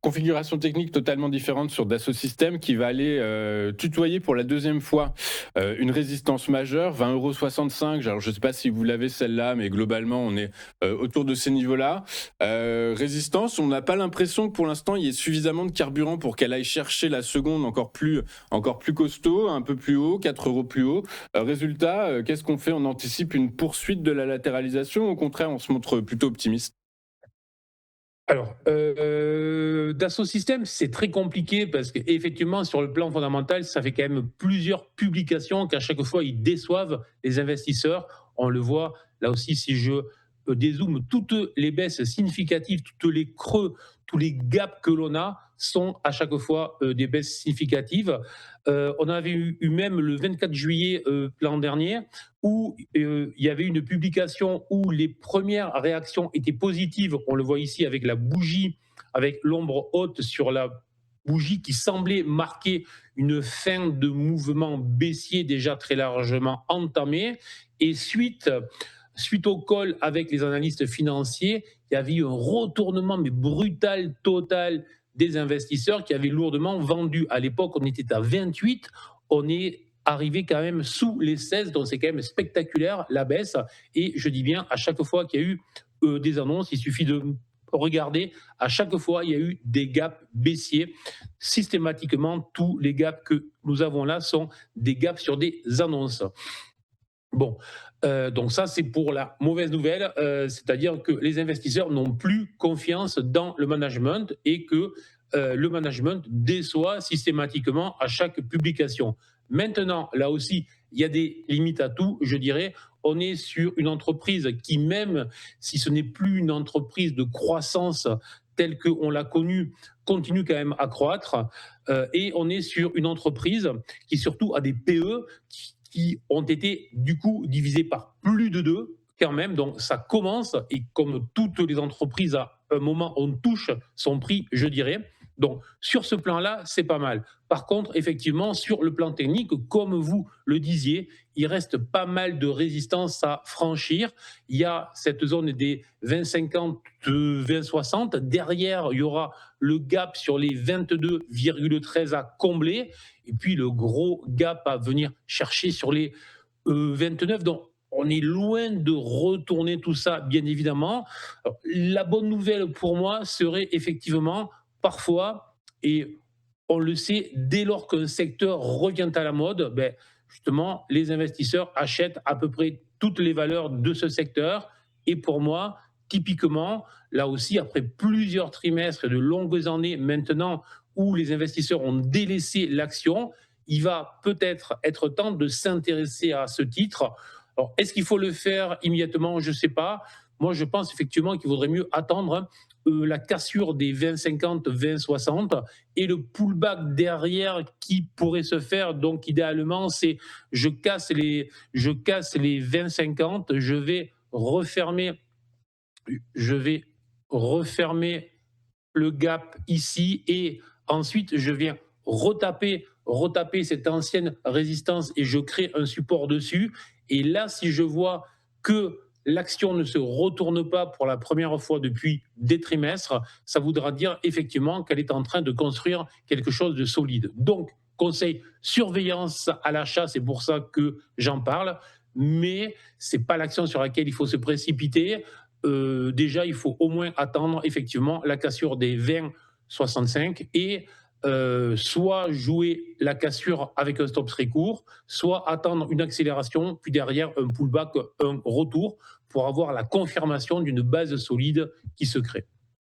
Configuration technique totalement différente sur Dassault Systèmes qui va aller tutoyer pour la deuxième fois une résistance majeure, 20,65 €. Alors, je ne sais pas si vous l'avez celle-là, mais globalement, on est autour de ces niveaux-là. Résistance, on n'a pas l'impression que pour l'instant, il y ait suffisamment de carburant pour qu'elle aille chercher la seconde encore plus costaud, un peu plus haut, 4 € plus haut. Résultat, qu'est-ce qu'on fait? On anticipe une poursuite de la latéralisation ou au contraire, on se montre plutôt optimiste? Alors, Dassault Systèmes, c'est très compliqué parce qu'effectivement, sur le plan fondamental, ça fait quand même plusieurs publications qu'à chaque fois, ils déçoivent les investisseurs. On le voit, là aussi, si je dézoome, toutes les baisses significatives, tous les creux, tous les gaps que l'on a sont à chaque fois des baisses significatives. On avait eu même le 24 juillet l'an dernier où il y avait une publication où les premières réactions étaient positives. On le voit ici avec la bougie, avec l'ombre haute sur la bougie qui semblait marquer une fin de mouvement baissier déjà très largement entamé. Et suite au call avec les analystes financiers, il y avait eu un retournement mais brutal, total des investisseurs qui avaient lourdement vendu. À l'époque, on était à 28, on est arrivé quand même sous les 16, donc c'est quand même spectaculaire la baisse. Et je dis bien, à chaque fois qu'il y a eu des annonces, il suffit de regarder, à chaque fois, il y a eu des gaps baissiers. Systématiquement, tous les gaps que nous avons là sont des gaps sur des annonces. Bon, donc ça, c'est pour la mauvaise nouvelle, c'est-à-dire que les investisseurs n'ont plus confiance dans le management et que le management déçoit systématiquement à chaque publication. Maintenant, là aussi, il y a des limites à tout, je dirais. On est sur une entreprise qui, même si ce n'est plus une entreprise de croissance telle qu'on l'a connue, continue quand même à croître. Et on est sur une entreprise qui surtout a des PE qui ont été du coup divisés par plus de deux quand même. Donc ça commence, et comme toutes les entreprises, à un moment, on touche son prix, je dirais. Donc sur ce plan-là, c'est pas mal. Par contre, effectivement, sur le plan technique, comme vous le disiez, il reste pas mal de résistance à franchir. Il y a cette zone des 20,50, 20,60. Derrière, il y aura le gap sur les 22,13 à combler. Et puis le gros gap à venir chercher sur les 29. Donc on est loin de retourner tout ça, bien évidemment. Alors, la bonne nouvelle pour moi serait effectivement parfois, et on le sait, dès lors qu'un secteur revient à la mode, ben, justement, les investisseurs achètent à peu près toutes les valeurs de ce secteur. Et pour moi, typiquement, là aussi, après plusieurs trimestres et de longues années maintenant où les investisseurs ont délaissé l'action, il va peut-être être temps de s'intéresser à ce titre. Alors, est-ce qu'il faut le faire immédiatement? Je ne sais pas. Moi, je pense effectivement qu'il vaudrait mieux attendre la cassure des 20,50, 20,60 et le pullback derrière qui pourrait se faire. Donc, idéalement, c'est je casse les 20,50, je vais refermer le gap ici et ensuite je viens retaper cette ancienne résistance et je crée un support dessus. Et là, si je vois que l'action ne se retourne pas pour la première fois depuis des trimestres, ça voudra dire effectivement qu'elle est en train de construire quelque chose de solide. Donc, conseil, surveillance à l'achat, c'est pour ça que j'en parle, mais ce n'est pas l'action sur laquelle il faut se précipiter. Déjà, il faut au moins attendre effectivement la cassure des 20,65 et soit jouer la cassure avec un stop très court, soit attendre une accélération, puis derrière un pullback, un retour pour avoir la confirmation d'une base solide qui se crée.